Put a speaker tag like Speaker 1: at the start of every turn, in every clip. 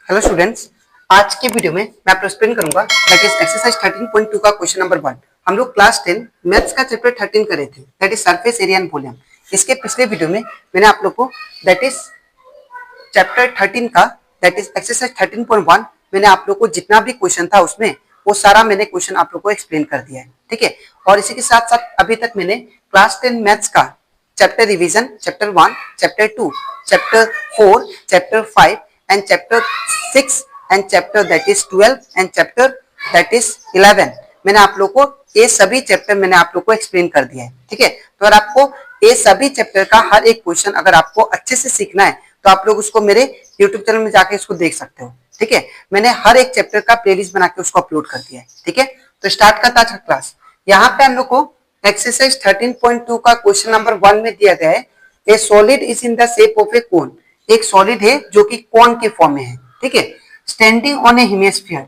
Speaker 1: Hello students, आज के video में मैं आपको एक्सप्लेन करूंगा दैट इज एक्सरसाइज 13.2 का क्वेश्चन नंबर 1। हम लोग क्लास 10 मैथ्स का चैप्टर 13 करे थे that is surface area and volume. इसके पिछले वीडियो में मैंने आप लोग को दैट इज चैप्टर 13 का दैट इज एक्सरसाइज 13.1 मैंने आप लोग को जितना भी क्वेश्चन था उसमें वो सारा मैंने क्वेश्चन आप लोग को एक्सप्लेन कर दिया है, ठीक है। और इसी के साथ साथ अभी तक मैंने क्लास 10 मैथ्स का chapter revision chapter 1, chapter 2, chapter 4, chapter 5 and chapter 6 and chapter that is 12 and chapter that is 11 मैंने आप लोग को ये सभी चैप्टर मैंने आप लोग को एक्सप्लेन कर दिया है, ठीक है। तो अगर आपको ये सभी चैप्टर का हर एक क्वेश्चन अगर आपको अच्छे से सीखना है तो आप लोग उसको मेरे YouTube चैनल में जाके इसको देख सकते हो, ठीक है। मैंने हर एक चैप्टर का प्लेलिस्ट बना के उसको अपलोड कर दिया है, ठीक है। तो स्टार्ट करता था क्लास। यहाँ पे हम लोग को एक्सरसाइज 13.2 का क्वेश्चन नंबर 1 में दिया गया है a solid is in the shape of a cone. एक सॉलिड है जो कि कोन के फॉर्म में है, ठीक है, स्टैंडिंग ऑन ए हेमिस्फीयर।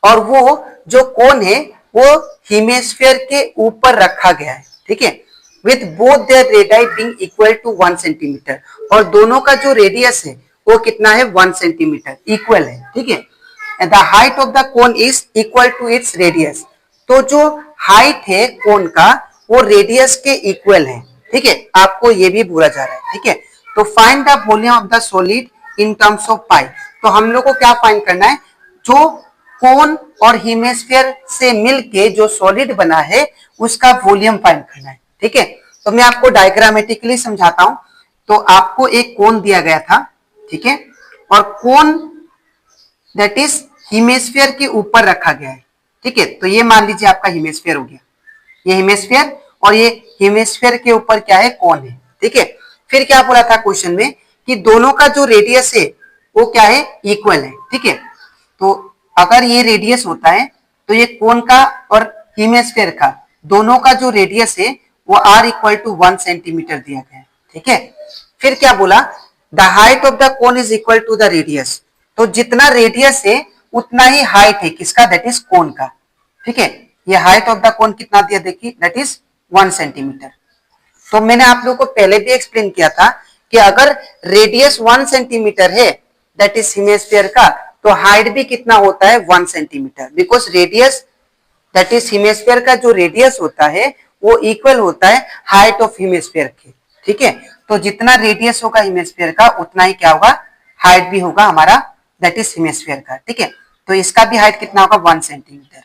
Speaker 1: और वो जो कोन है वो हेमिस्फीयर के ऊपर रखा गया है, ठीक है, with both their radius being equal to 1 centimetre. और दोनों का जो रेडियस है वो कितना है 1 सेंटीमीटर इक्वल है, ठीक है। The height of the cone is equal to its radius. तो जो हाइट है कोन का वो रेडियस के इक्वल है, ठीक है। आपको ये भी बोला जा रहा है, ठीक है। तो find the volume of the solid in terms of pi. तो हम लोग को क्या फाइंड करना है, जो कोन और हेमिस्फीयर से मिलके जो सॉलिड बना है उसका वॉल्यूम फाइंड करना है, ठीक है। तो मैं आपको डायग्रामेटिकली समझाता हूं। तो आपको एक कोन दिया गया था, ठीक है, और कोन दैट इज हेमिस्फीयर के ऊपर रखा गया है, ठीक है। तो ये मान लीजिए आपका हेमिस्फीयर हो गया, ये हेमिस्फीयर और ये हेमिस्फीयर के ऊपर क्या है कोन है, ठीक है। फिर क्या बोला था क्वेश्चन में कि दोनों का जो रेडियस है वो क्या है इक्वल है, ठीक है। तो अगर ये रेडियस होता है तो ये कोन का और हेमिस्फीयर का दोनों का जो रेडियस है वो r इक्वल टू 1 सेंटीमीटर दिया गया है, ठीक है। फिर क्या बोला, the height of the cone is equal to the radius. तो जितना रेडियस है उतना ही हाइट है किसका, दैट इज कोन का, ठीक है। ये हाइट ऑफ द कोन कितना दिया देखिए, दैट इज 1 सेंटीमीटर। तो मैंने आप लोगों को पहले भी एक्सप्लेन किया था कि अगर रेडियस 1 सेंटीमीटर है दैट इज हेमिस्फीयर का, तो हाइट भी कितना होता है 1 centimetre, because radius that is hemisphere का जो रेडियस होता है वो इक्वल होता है हाइट ऑफ हेमिस्फीयर के, ठीक है। तो जितना रेडियस होगा हेमिस्फीयर का उतना ही क्या होगा, हाइट भी होगा हमारा दैट इज हेमिस्फीयर का, ठीक है। तो इसका भी हाइट कितना होगा 1 सेंटीमीटर,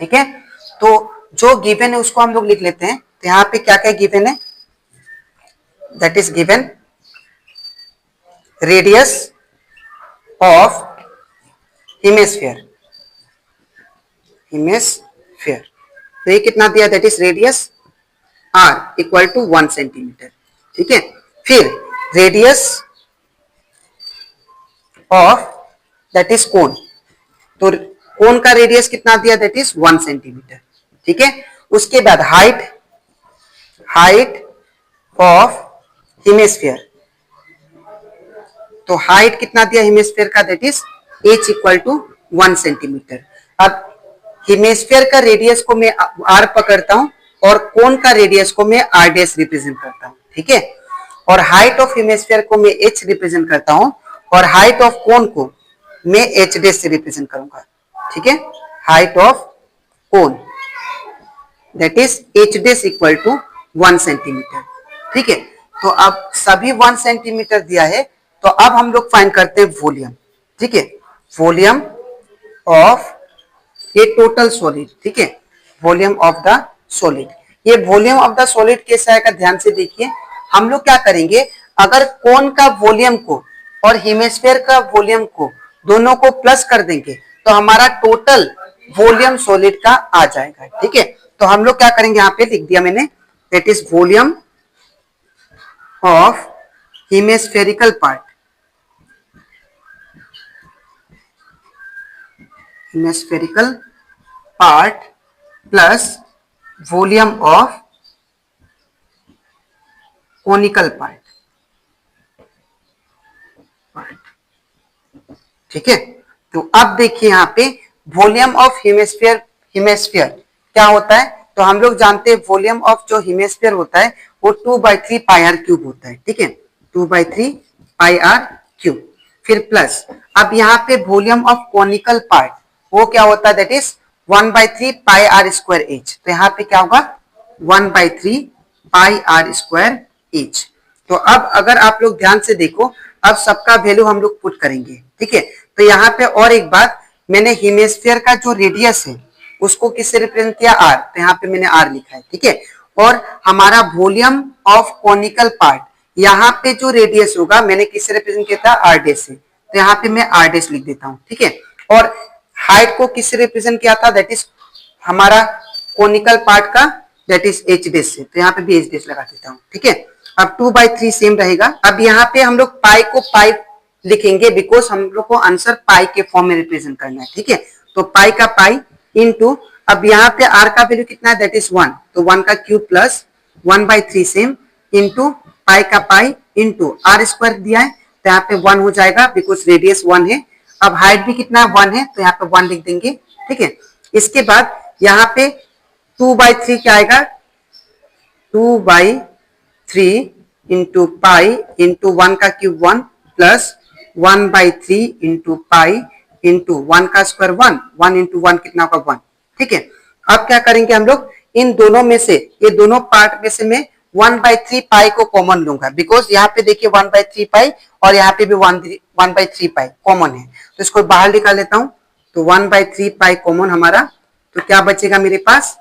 Speaker 1: ठीक है। तो जो गिवन है उसको हम लोग लिख लेते हैं। तो यहाँ पे क्या क्या गिवन है, that is given radius of hemisphere। तो ये कितना दिया, that is radius r equal to 1 centimetre, ठीक है। फिर radius of that is cone. तो कोन का रेडियस कितना दिया, दैट इज 1 सेंटीमीटर, ठीक है। उसके बाद हाइट ऑफ हेमिस्फीयर। तो हाइट कितना दिया हेमिस्फीयर का, that is h equal to 1 centimetre. अब हेमिस्फीयर का रेडियस को मैं r पकड़ता हूं और कोन का रेडियस को मैं r डैश रिप्रेजेंट करता हूं, ठीक है। और हाइट ऑफ हेमिस्फीयर को मैं h रिप्रेजेंट करता हूं और हाइट ऑफ कोन को मैं h डैश से रिप्रेजेंट करूंगा, ठीक है। Height of cone that is h dash equal to 1 centimetre, ठीक है। तो अब सभी 1 सेंटीमीटर दिया है, तो अब हम लोग फाइंड करते हैं वॉल्यूम, ठीक है। वॉल्यूम ऑफ ये टोटल सॉलिड, ठीक है, वॉल्यूम ऑफ द सॉलिड। ये वॉल्यूम ऑफ द सॉलिड कैसा है का ध्यान से देखिए। हम लोग क्या करेंगे, अगर कोन का वॉल्यूम को और हेमिस्फीयर का वॉल्यूम को दोनों को प्लस कर देंगे तो हमारा टोटल वॉल्यूम सॉलिड का आ जाएगा, ठीक है। तो हम लोग क्या करेंगे, यहाँ पे लिख दिया मैंने, that is volume of hemispherical part, hemispherical part plus volume of conical part, ठीक है। तो अब देखिए यहाँ पे वॉल्यूम ऑफ हेमिस्फीयर क्या होता है। तो हम लोग जानते हैं वॉल्यूम ऑफ जो हेमिस्फीयर होता है वो 2/3 पाई r क्यूब होता है, ठीक है, 2/3 पाई r क्यूब। फिर प्लस, अब यहाँ पे वॉल्यूम ऑफ कॉनिकल पार्ट वो क्या होता है, that is 1/3 pi r square h. तो यहाँ पे क्या होगा 1/3 पाई आर स्क्वायर एच। तो अब अगर आप लोग ध्यान से देखो, अब सबका वैल्यू हम लोग पुट करेंगे, ठीक है। तो यहाँ पे और एक बात, मैंने हेमिस्फीयर का जो रेडियस है उसको किससे रिप्रेजेंट किया, आर, तो यहाँ पे मैंने आर लिखा है, ठीक है। और हमारा वॉल्यूम ऑफ कॉनिकल पार्ट, यहाँ पे जो रेडियस होगा मैंने किससे रिप्रेजेंट किया था, आर डैश से, तो यहाँ पे मैं आर डैश लिख देता हूँ, ठीक है। और हाइट को किससे रिप्रेजेंट किया था, दैट इज हमारा कॉनिकल पार्ट का, दैट इज एच डैश से, तो यहाँ पे भी एच डैश लगा देता हूँ, ठीक है। अब 2/3 सेम रहेगा। अब यहाँ पे हम लोग पाई को पाई लिखेंगे बिकॉज हम लोग को आंसर पाई के फॉर्म में रिप्रेजेंट करना है, ठीक है। तो पाई का पाई इंटू, अब यहाँ पे आर का वैल्यू कितना है, दैट इज 1, तो 1 का cube plus 1/3 same into pi का पाई इंटू आर स्क्वायर दिया है, तो यहाँ पे 1 हो जाएगा बिकॉज रेडियस 1 है। अब हाइट भी कितना 1 है, तो यहाँ पे 1 लिख देंगे, ठीक है। इसके बाद यहाँ पे 2/3 क्या आएगा, 2/3 इंटू पाई इंटू 1 का cube 1 plus 1/3 into pi into 1 का स्क्वायर 1, 1 इंटू 1 कितना होगा 1, ठीक है। अब क्या करेंगे हम लोग, इन दोनों में से, ये दोनों पार्ट में से मैं 1/3 पाई को कॉमन लूंगा बिकॉज यहाँ पे देखिए 1/3 पाई और यहाँ पे भी 1/3 पाई कॉमन है, तो इसको बाहर निकाल लेता हूं। तो 1/3 पाई कॉमन हमारा, तो क्या बचेगा मेरे पास,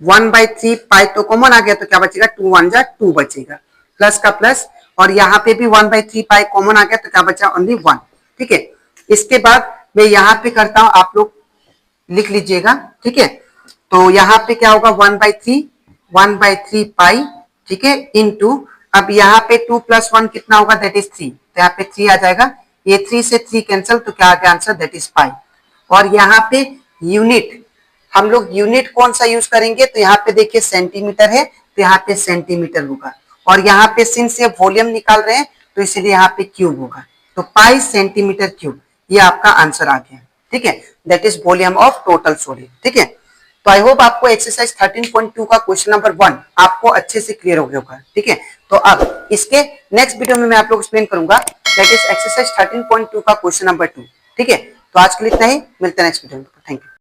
Speaker 1: 1/3 पाई तो कॉमन आ गया, तो क्या बचेगा 2 1 जा 2 बचेगा, प्लस का प्लस, और यहाँ पे भी 1/3 पाई कॉमन आ गया, तो क्या बचा ओनली 1, ठीक है। इसके बाद मैं यहाँ पे करता हूं, आप लोग लिख लीजिएगा, ठीक है। तो यहाँ पे क्या होगा 1/3 पाई, ठीक है, इंटू, अब यहाँ पे 2 + 1 कितना होगा, दैट इज 3, तो यहाँ पे 3 आ जाएगा, ये 3 से 3 कैंसिल, तो क्या आ गया आंसर, दैट इज पाई। और यहाँ पे यूनिट, हम लोग यूनिट कौन सा यूज करेंगे, तो यहाँ पे देखिए सेंटीमीटर है, तो यहाँ पे सेंटीमीटर होगा, और यहाँ पे सिंस ये वॉल्यूम निकाल रहे हैं तो इसलिए यहाँ पे क्यूब होगा, तो पाई सेंटीमीटर क्यूब, ये आपका आंसर आ गया, ठीक है। That is volume of total solid, ठीक है। तो आई होप आपको एक्सरसाइज 13.2 का क्वेश्चन नंबर 1 आपको अच्छे से क्लियर हो गया होगा, ठीक है। तो अब इसके नेक्स्ट वीडियो में मैं आप लोग एक्सप्लेन करूंगा, दैट इज एक्सरसाइज 13.2 का क्वेश्चन नंबर 2, ठीक है। तो आज के लिए इतना ही, मिलते हैं नेक्स्ट वीडियो में, थैंक यू।